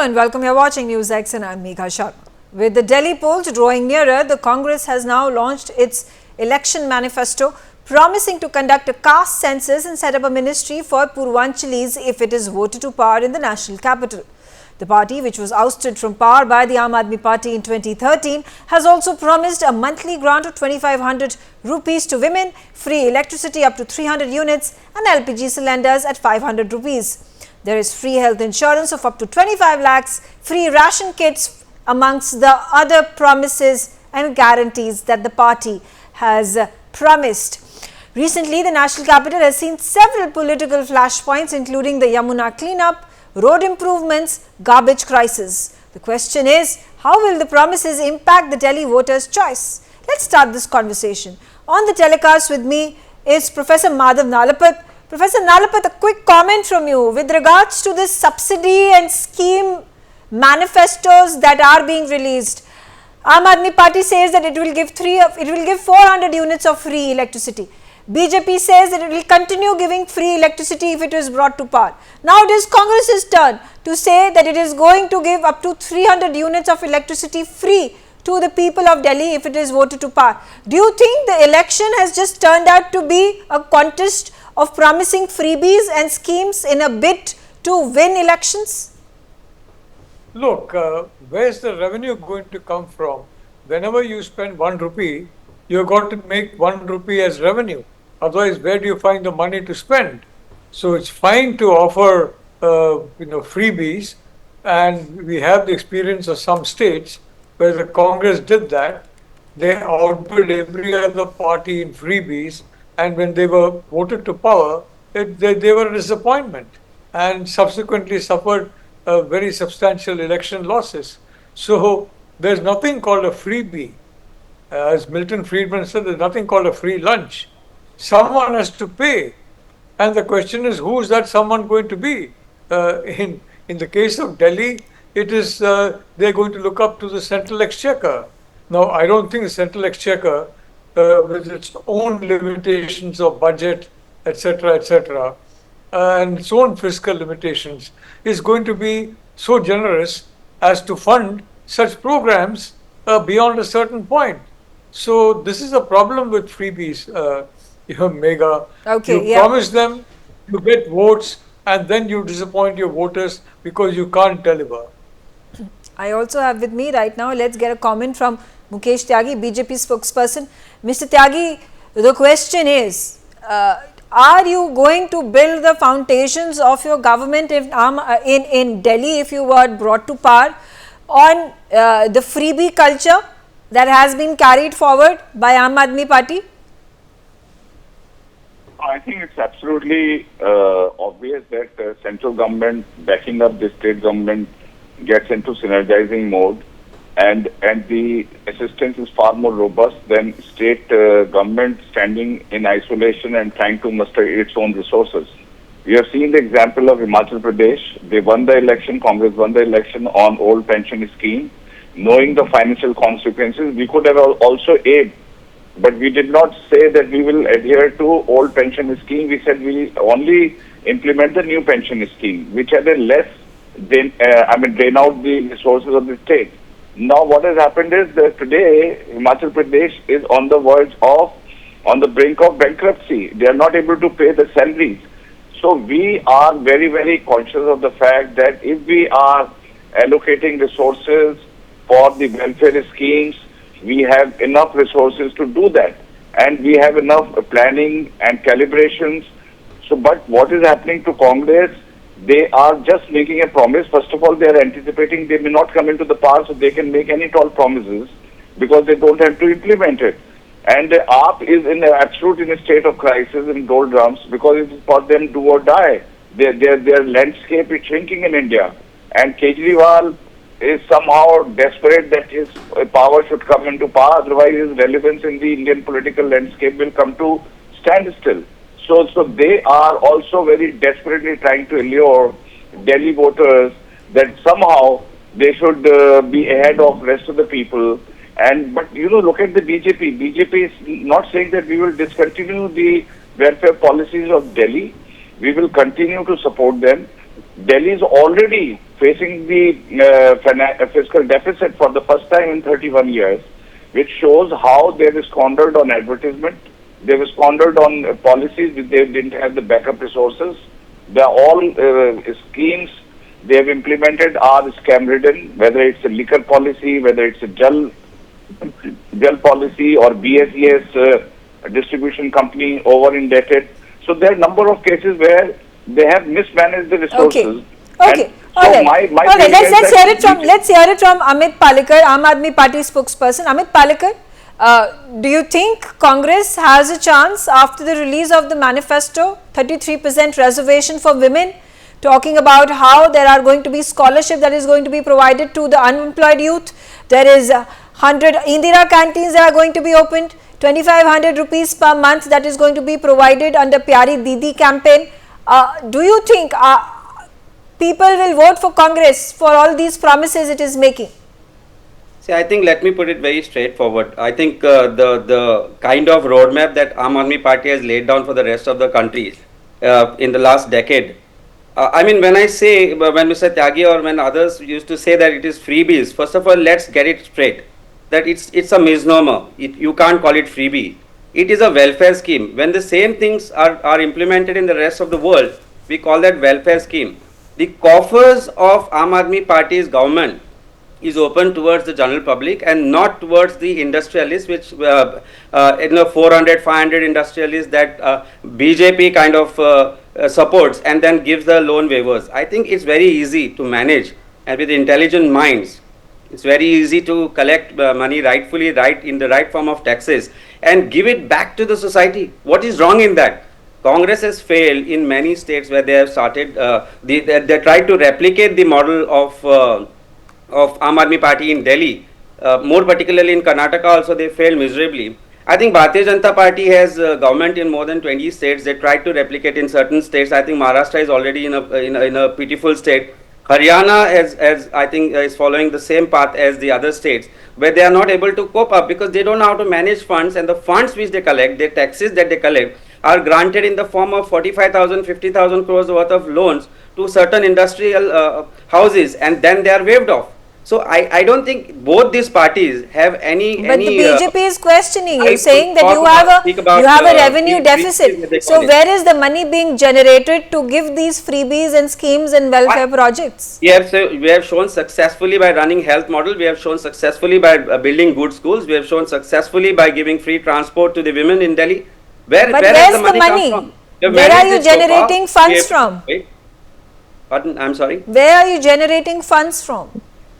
Hello and welcome. You're watching NewsX and I'm Megha Sharma. With the Delhi polls drawing nearer, the Congress has now launched its election manifesto, promising to conduct a caste census and set up a ministry for Purvanchalis if it is voted to power in the national capital. The party, which was ousted from power by the Aam Aadmi Party in 2013, has also promised a monthly grant of 2,500 rupees to women, free electricity up to 300 units and LPG cylinders at 500 rupees. There is free health insurance of up to 25 lakhs, free ration kits amongst the other promises and guarantees that the party has promised. Recently, the national capital has seen several political flashpoints, including the Yamuna cleanup, road improvements, garbage crisis. The question is, how will the promises impact the Delhi voters' choice? Let's start this conversation. On the telecast with me is Professor Madhav Nalapat. Professor Nalapat, a quick comment from you with regards to this subsidy and scheme manifestos that are being released. Aam Aadmi Party says that it will give 400 units of free electricity. BJP says that it will continue giving free electricity if it is brought to power. Now it is Congress's turn to say that it is going to give up to 300 units of electricity free to the people of Delhi if it is voted to power. Do you think the election has just turned out to be a contest of promising freebies and schemes in a bid to win elections? Look, where's the revenue going to come from? Whenever you spend 1 rupee, you've got to make 1 rupee as revenue. Otherwise, where do you find the money to spend? So it's fine to offer, freebies, and we have the experience of some states where the Congress did that. They outbid every other party in freebies, and when they were voted to power, they were a disappointment and subsequently suffered very substantial election losses. So there's nothing called a freebie. As Milton Friedman said, there's nothing called a free lunch. Someone has to pay. And the question is, who is that someone going to be? In the case of Delhi, it is they're going to look up to the Central Exchequer. Now, I don't think the Central Exchequer, with its own limitations of budget, etc., and its own fiscal limitations, is going to be so generous as to fund such programs beyond a certain point. So this is a problem with freebies, Megha. Okay, you promise them, you get votes, and then you disappoint your voters because you can't deliver. I also have with me right now, let's get a comment from Mukesh Tyagi, BJP spokesperson. Mr. Tyagi, the question is, are you going to build the foundations of your government in Delhi if you were brought to power on the freebie culture that has been carried forward by Aam Aadmi Party? I think it's absolutely obvious that the central government backing up the state government gets into synergizing mode, and the assistance is far more robust than state government standing in isolation and trying to muster its own resources. We have seen the example of Himachal Pradesh. They won the election, Congress won the election on old pension scheme. Knowing the financial consequences, we could have also aided, but we did not say that we will adhere to old pension scheme. We said we only implement the new pension scheme, which had a less drain out the resources of the state. Now what has happened is that today Himachal Pradesh is on the brink of bankruptcy. They are not able to pay the salaries. So we are very, very conscious of the fact that if we are allocating resources for the welfare schemes, we have enough resources to do that, and we have enough planning and calibrations. So, but what is happening to Congress? They are just making a promise. First of all, they are anticipating they may not come into the power, so they can make any tall promises because they don't have to implement it. And AAP is in a state of crisis in doldrums because it is for them do or die. Their landscape is shrinking in India, and Kejriwal is somehow desperate that his power should come into power, otherwise his relevance in the Indian political landscape will come to standstill. So they are also very desperately trying to allure Delhi voters that somehow they should be ahead of rest of the people. But look at the BJP. BJP is not saying that we will discontinue the welfare policies of Delhi. We will continue to support them. Delhi is already facing the fiscal deficit for the first time in 31 years, which shows how they have squandered on advertisement, they have squandered on policies, they didn't have the backup resources. They are all schemes they have implemented are scam-ridden, whether it's a liquor policy, whether it's a jal policy or BSES distribution company over-indebted. So there are a number of cases where they have mismanaged the resources. Okay. All right. Let's hear it from Amit Palekar, Aam Aadmi Party spokesperson. Amit Palekar, do you think Congress has a chance after the release of the manifesto, 33% reservation for women, talking about how there are going to be scholarship that is going to be provided to the unemployed youth? There is 100 Indira canteens that are going to be opened, 2500 rupees per month that is going to be provided under Pyari Didi campaign. Do you think people will vote for Congress for all these promises it is making? See, I think let me put it very straightforward. I think the kind of roadmap that Aam Aadmi Party has laid down for the rest of the country in the last decade. I mean, when I say, when Mr. Tyagi or when others used to say that it is freebies, first of all, let's get it straight. That it's a misnomer. You can't call it freebie. It is a welfare scheme. When the same things are implemented in the rest of the world, we call that welfare scheme. The coffers of Aam Aadmi Party's government is open towards the general public and not towards the industrialists, which 400, 500 industrialists that BJP kind of supports and then gives the loan waivers. I think it's very easy to manage, and with intelligent minds, it's very easy to collect money rightfully, in the right form of taxes and give it back to the society. What is wrong in that? Congress has failed in many states where they have started, they tried to replicate the model of Aam Aadmi Party in Delhi, more particularly in Karnataka also they failed miserably. I think Bharatiya Janata Party has government in more than 20 states. They tried to replicate in certain states. I think Maharashtra is already in a pitiful state. Haryana I think is following the same path as the other states, where they are not able to cope up because they don't know how to manage funds, and the funds which they collect, the taxes that they collect, are granted in the form of 45,000, 50,000 crores worth of loans to certain industrial houses, and then they are waived off. So I don't think both these parties have any. But the BJP is questioning you, saying that you have a revenue deficit. So where is the money being generated to give these freebies and schemes and welfare projects? We have shown successfully by running health model. We have shown successfully by building good schools. We have shown successfully by giving free transport to the women in Delhi. Where is the money come from? Where are you generating funds from? Pardon, I'm sorry. Where are you generating funds from?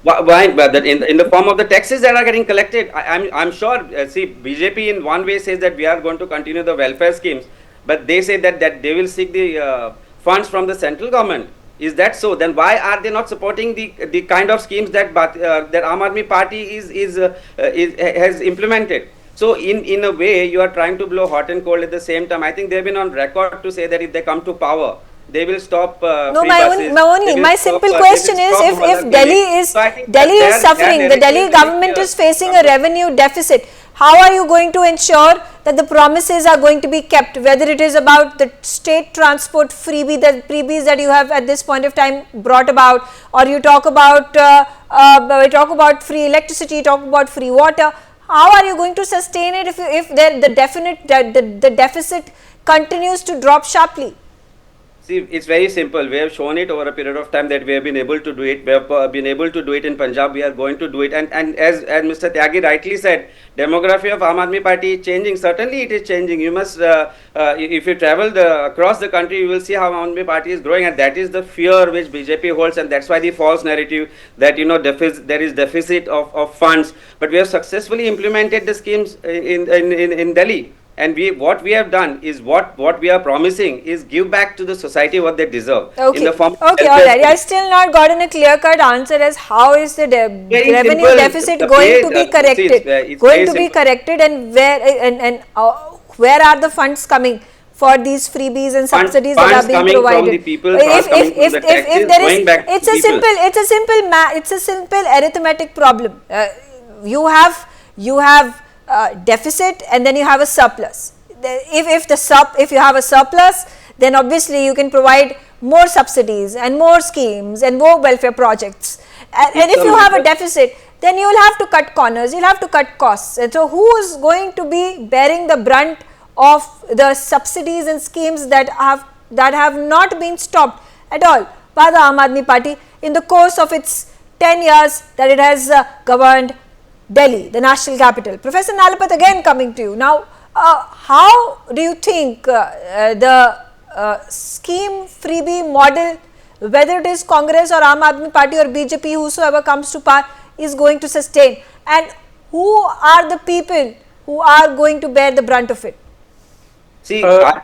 Why? In the form of the taxes that are getting collected. I'm sure. See, BJP in one way says that we are going to continue the welfare schemes, but they say that they will seek the funds from the central government. Is that so? Then why are they not supporting the kind of schemes that Aam Aadmi Party has implemented? So in a way, you are trying to blow hot and cold at the same time. I think they've been on record to say that if they come to power, they will stop no, free buses. my simple question is, if Delhi is suffering, the Delhi government is facing a revenue deficit, how are you going to ensure that the promises are going to be kept, whether it is about the state transport freebies that you have at this point of time brought about, or you talk about free electricity, talk about free water? How are you going to sustain it if the deficit continues to drop sharply? See, it's very simple. We have shown it over a period of time that we have been able to do it. We have been able to do it in Punjab. We are going to do it. And as Mr. Tyagi rightly said, demography of Aam Aadmi Party is changing. Certainly, it is changing. You must, if you travel across the country, you will see how Aam Aadmi Party is growing, and that is the fear which BJP holds, and that's why the false narrative that there is deficit of funds. But we have successfully implemented the schemes in Delhi. And what we have done is what we are promising is give back to the society what they deserve. Okay, in the form all right. I still not gotten a clear-cut answer as how is the revenue deficit going to be corrected? And where are the funds coming for these freebies and subsidies that are being provided? It's a simple arithmetic problem. You have deficit and then you have a surplus. If you have a surplus, then obviously you can provide more subsidies and more schemes and more welfare projects. And if you have a deficit, then you will have to cut corners, you will have to cut costs. And so who is going to be bearing the brunt of the subsidies and schemes that have not been stopped at all by the Aam Aadmi Party in the course of its 10 years that it has governed Delhi, the national capital? Professor Nalapat, again coming to you. Now, how do you think the scheme freebie model, whether it is Congress or Aam Aadmi Party or BJP, whosoever comes to power, is going to sustain, and who are the people who are going to bear the brunt of it? See, look,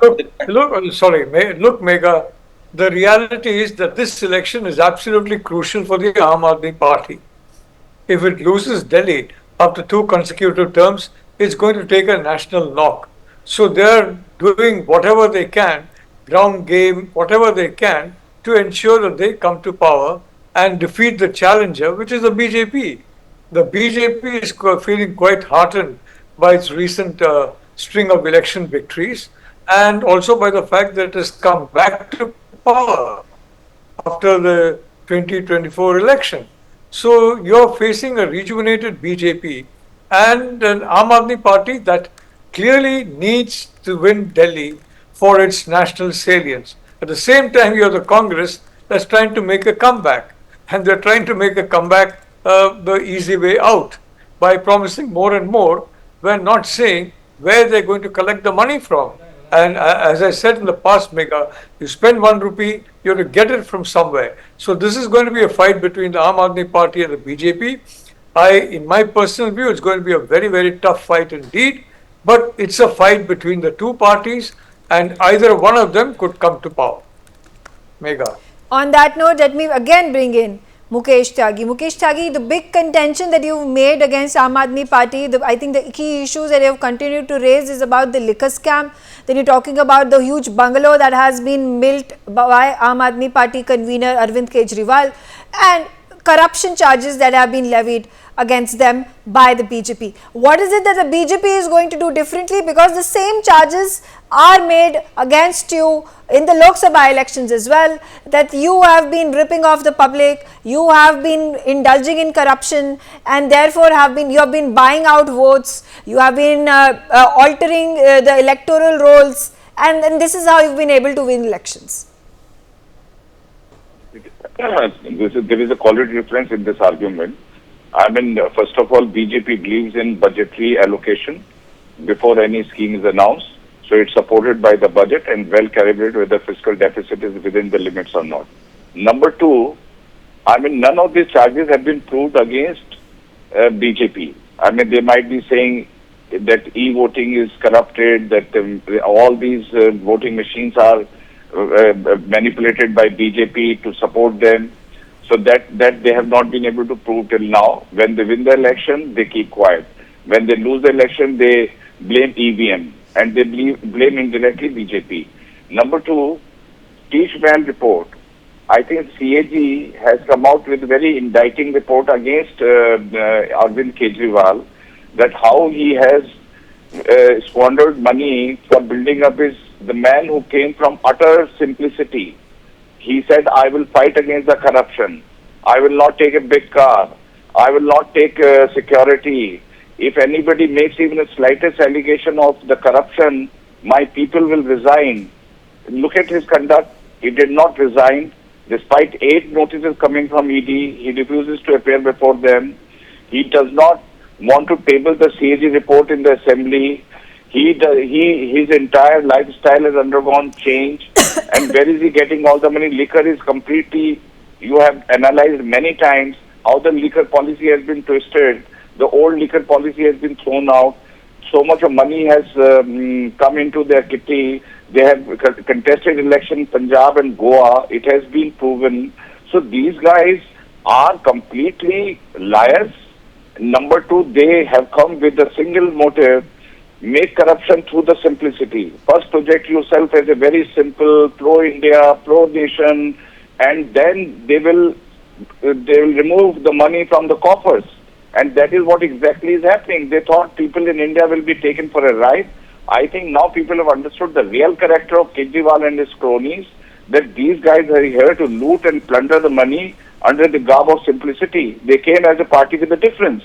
Megha, the reality is that this election is absolutely crucial for the Aam Aadmi Party. If it loses Delhi after 2 consecutive terms, it's going to take a national knock. So they are doing whatever they can, ground game, whatever they can, to ensure that they come to power and defeat the challenger, which is the BJP. The BJP is feeling quite heartened by its recent string of election victories, and also by the fact that it has come back to power after the 2024 election. So you're facing a rejuvenated BJP and an Aam Aadmi Party that clearly needs to win Delhi for its national salience. At the same time, you're the Congress that's trying to make a comeback. And they're trying to make a comeback the easy way out by promising more and more, when not saying where they're going to collect the money from. And as I said in the past, Megha, you spend 1 rupee, you have to get it from somewhere. So this is going to be a fight between the Aam Aadmi Party and the BJP. In my personal view, it's going to be a very, very tough fight indeed. But it's a fight between the 2 parties, and either one of them could come to power. Megha. On that note, let me again bring in Mukesh Tyagi. Mukesh Tyagi, the big contention that you've made against Aam Aadmi Party, I think the key issues that you have continued to raise is about the liquor scam. Then you're talking about the huge bungalow that has been built by Aam Aadmi Party convener Arvind Kejriwal, and corruption charges that have been levied against them by the BJP. What is it that the BJP is going to do differently? Because the same charges are made against you in the Lok Sabha elections as well, that you have been ripping off the public, you have been indulging in corruption, and therefore you have been buying out votes, you have been altering the electoral rolls, and this is how you've been able to win elections. There is a quality difference in this argument. I mean, first of all, BJP believes in budgetary allocation before any scheme is announced. So it's supported by the budget and well calibrated whether fiscal deficit is within the limits or not. Number 2, I mean, none of these charges have been proved against BJP. I mean, they might be saying that e-voting is corrupted, that all these voting machines are manipulated by BJP to support them. So that they have not been able to prove till now. When they win the election, they keep quiet. When they lose the election, they blame EVM and they blame indirectly BJP. Number 2, Teachman report. I think CAG has come out with a very indicting report against Arvind Kejriwal, that how he has squandered money for building up the man who came from utter simplicity. He said, I will fight against the corruption. I will not take a big car. I will not take security. If anybody makes even the slightest allegation of the corruption, my people will resign. Look at his conduct. He did not resign. Despite 8 notices coming from ED, he refuses to appear before them. He does not want to table the CAG report in the assembly. His entire lifestyle has undergone change. And where is he getting all the money? Liquor is completely, you have analyzed many times how the liquor policy has been twisted. The old liquor policy has been thrown out. So much of money has come into their kitty. They have contested election in Punjab and Goa. It has been proven. So these guys are completely liars. Number 2, they have come with a single motive: make corruption through the simplicity. First, project yourself as a very simple, pro-India, pro-nation, and then they will remove the money from the coffers. And that is what exactly is happening. They thought people in India will be taken for a ride. I think now people have understood the real character of Kejriwal and his cronies, that these guys are here to loot and plunder the money under the garb of simplicity. They came as a party with a difference.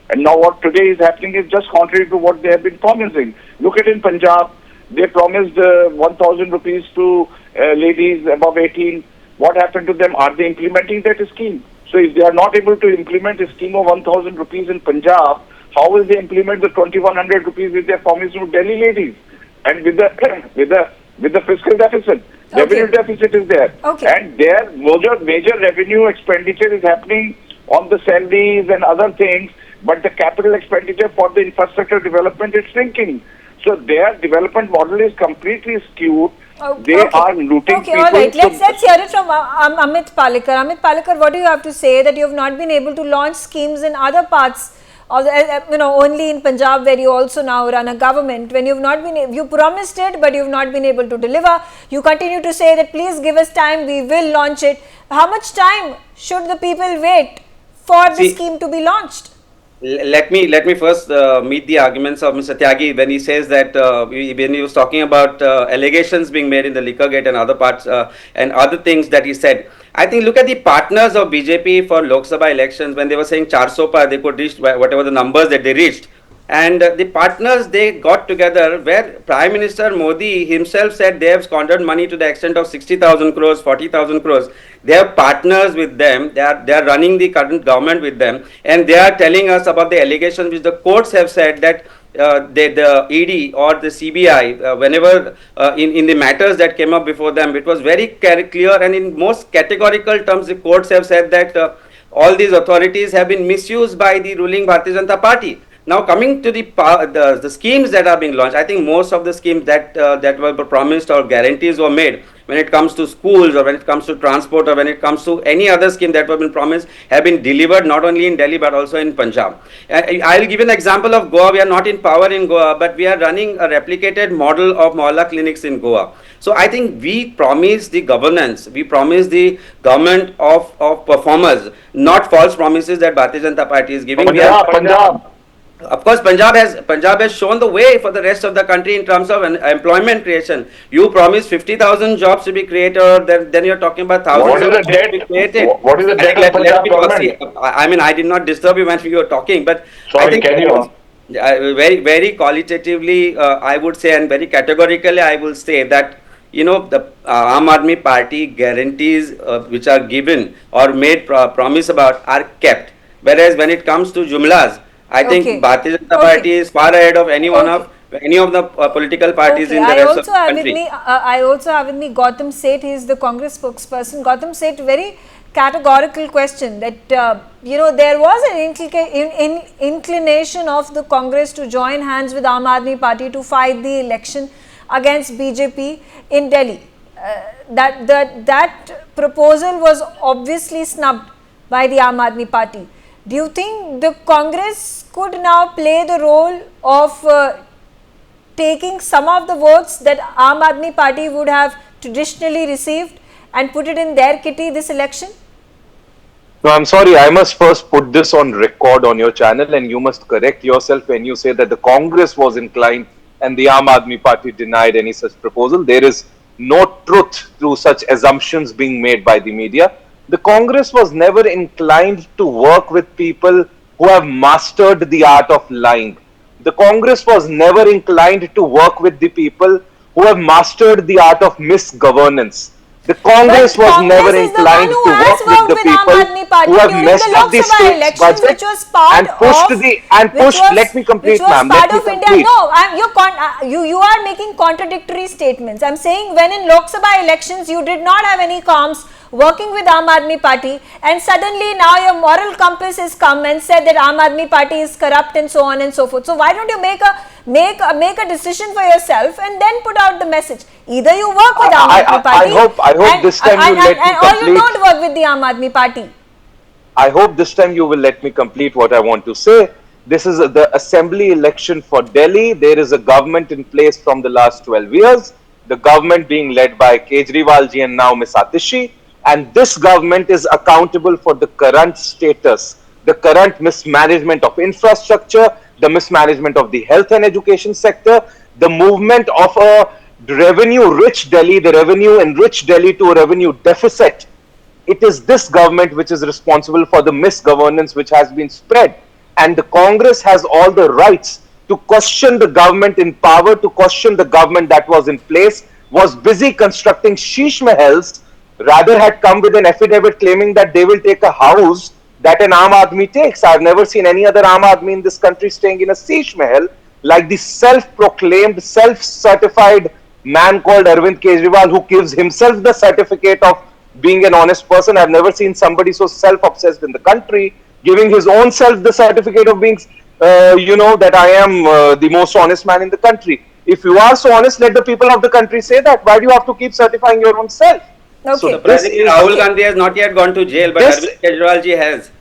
And now what today is happening is just contrary to what they have been promising. Look at in Punjab, they promised 1,000 rupees to ladies above 18. What happened to them? Are they implementing that scheme? So if they are not able to implement a scheme of 1,000 rupees in Punjab, how will they implement the 2,100 rupees which they are promised to Delhi ladies? And with the fiscal deficit, revenue deficit is there, and their major revenue expenditure is happening on the salaries and other things, but the capital expenditure for the infrastructure development is shrinking. So their development model is completely skewed. They are looting people. All right. Let's hear it from Amit Palekar. Amit Palekar, what do you have to say that you have not been able to launch schemes in other parts of only in Punjab, where you also now run a government, when you've not been, you promised it, but you've not been able to deliver. You continue to say that please give us time, we will launch it. How much time should the people wait for the scheme to be launched? Let me first meet the arguments of Mr. Tyagi when he says that when he was talking about allegations being made in the liquor gate and other parts and other things that he said. I think look at the partners of BJP for Lok Sabha elections when they were saying 400 par they could reach whatever the numbers that they reached. And the partners they got together where Prime Minister Modi himself said they have squandered money to the extent of 60,000 crores, 40,000 crores. They have partners with them. They are running the current government with them, and they are telling us about the allegations which the courts have said that the ED or the CBI, whenever in the matters that came up before them, it was very clear and in most categorical terms the courts have said that all these authorities have been misused by the ruling Bharatiya Janata Party. Now coming to the schemes that are being launched, I think most of the schemes that were promised or guarantees were made when it comes to schools or when it comes to transport or when it comes to any other scheme that were been promised have been delivered not only in Delhi but also in Punjab. I will give an example of Goa. We are not in power in Goa, but we are running a replicated model of Mohalla clinics in Goa. So I think we promise the governance, we promise the government of performers, not false promises that Bharatiya Janata Party is giving. Punjab. Of course, Punjab has shown the way for the rest of the country in terms of employment creation. You promised 50,000 jobs to be created, or then you're talking about thousands. What is the debt? What is the debt of Punjab government? I mean, I did not disturb you when you were talking, but sorry, I think carry on. Very, very qualitatively, I would say, and very categorically, I will say that the Aam Aadmi Party guarantees which are given or made promise about are kept. Whereas when it comes to jumlas, I think Bharatiya Janata Party is far ahead of any of the political parties in the rest of the country. I also have with me Gautam Seth. He is the Congress spokesperson. Gautam Seth, very categorical question that there was an inclination of the Congress to join hands with Aam Aadmi Party to fight the election against BJP in Delhi. That proposal was obviously snubbed by the Aam Aadmi Party. Do you think the Congress could now play the role of taking some of the votes that Aam Aadmi Party would have traditionally received and put it in their kitty this election? No, I'm sorry. I must first put this on record on your channel, and you must correct yourself when you say that the Congress was inclined and the Aam Aadmi Party denied any such proposal. There is no truth to such assumptions being made by the media. The Congress was never inclined to work with people who have mastered the art of lying. The Congress was never inclined to work with the people who have mastered the art of misgovernance. The Congress was never inclined to work with the people who have messed up the state's budget and pushed. Let me complete, ma'am. Let me complete. No, you are making contradictory statements. I'm saying when in Lok Sabha elections you did not have any comms working with Aam Aadmi Party, and suddenly now your moral compass has come and said that Aam Aadmi Party is corrupt and so on and so forth. So why don't you make a decision for yourself and then put out the message? Either you work with Aam Aadmi Party, I hope this time you let me complete. Or you don't work with the Aam Aadmi Party. I hope this time you will let me complete what I want to say. This is the assembly election for Delhi. There is a government in place from the last 12 years. The government being led by Kejriwal ji and now Ms. Atishi. And this government is accountable for the current status, the current mismanagement of infrastructure, the mismanagement of the health and education sector, the movement of a revenue-rich Delhi, the revenue-enriched Delhi to a revenue deficit. It is this government which is responsible for the misgovernance which has been spread. And the Congress has all the rights to question the government in power, to question the government that was in place, was busy constructing sheesh mahals, rather had come with an affidavit claiming that they will take a house that an Aam Aadmi takes. I've never seen any other Aam Aadmi in this country staying in a sheesh mahal like the self-proclaimed, self-certified man called Arvind Kejriwal, who gives himself the certificate of being an honest person. I've never seen somebody so self-obsessed in the country, giving his own self the certificate of being, that I am the most honest man in the country. If you are so honest, let the people of the country say that. Why do you have to keep certifying your own self? Okay. So Surprisingly, Rahul Gandhi has not yet gone to jail, but This- Arvind Kejriwal ji has.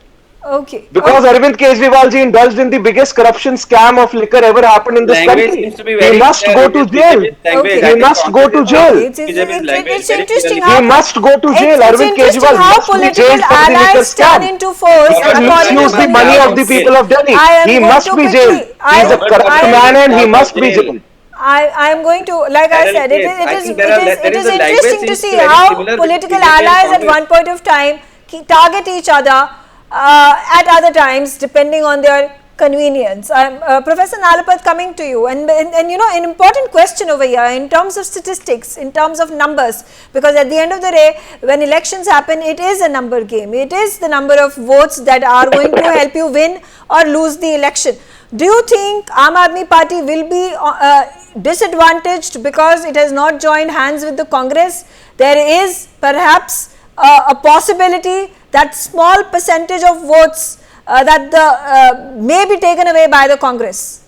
Okay. Because Arvind Kejriwal ji indulged in the biggest corruption scam of liquor ever happened in this Language country. seems to be He very must clear go in to his jail. BJP language. Okay. I He think must go to Congress is jail. also It's BJP's language it's very interesting clearly. how He must go to jail. It's Arvind interesting Kejriwal how must be political jailed for the liquor allies turn scam. into force He according to misused the convenience. money of the people of Delhi. I am He going must to be quickly- jailed. He's a corrupt man and he must be jailed. I am going to, like I said, it I is think there is a language interesting to seems see to be very how similar political between BJP and allies at Congress. one point of time target each other at other times depending on their convenience. Professor Nalapat, coming to you, and an important question over here in terms of statistics, in terms of numbers, because at the end of the day, when elections happen, it is a number game. It is the number of votes that are going to help you win or lose the election. Do you think Aam Aadmi Party will be disadvantaged because it has not joined hands with the Congress? There is perhaps a possibility that small percentage of votes may be taken away by the Congress.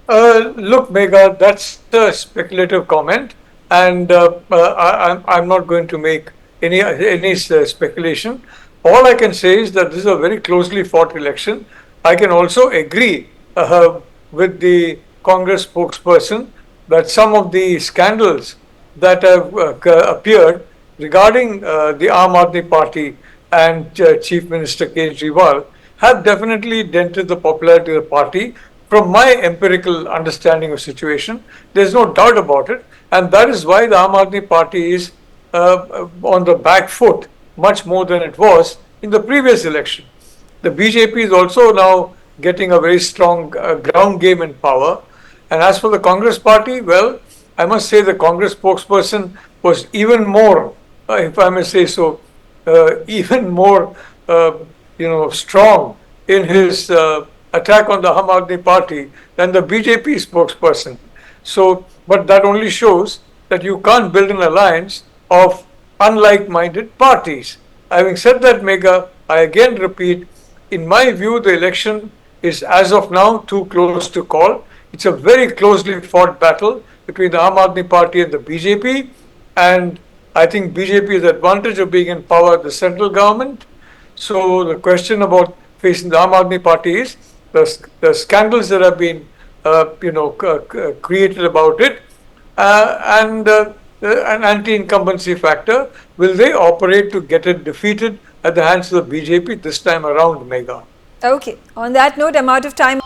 Look, Megha, that's a speculative comment, and I'm not going to make any speculation. All I can say is that this is a very closely fought election. I can also agree with the Congress spokesperson that some of the scandals that have appeared regarding the Aam Aadmi Party and Chief Minister Kejriwal have definitely dented the popularity of the party. From my empirical understanding of situation, there's no doubt about it, and that is why the Aam Aadmi Party is on the back foot much more than it was in the previous election. The BJP is also now getting a very strong ground game in power. And as for the Congress party, well, I must say the Congress spokesperson was even more, if I may say so, even more, strong in his attack on the Aam Aadmi Party than the BJP spokesperson. So, but that only shows that you can't build an alliance of unlike-minded parties. Having said that, Megha, I again repeat, in my view, the election is as of now too close to call. It's a very closely fought battle between the Aam Aadmi Party and the BJP, and I think BJP has the advantage of being in power at the central government. So the question about facing the Aam Aadmi Party is the scandals that have been created about it, and an anti-incumbency factor. Will they operate to get it defeated at the hands of the BJP this time around, Megha? Okay. On that note, I'm out of time.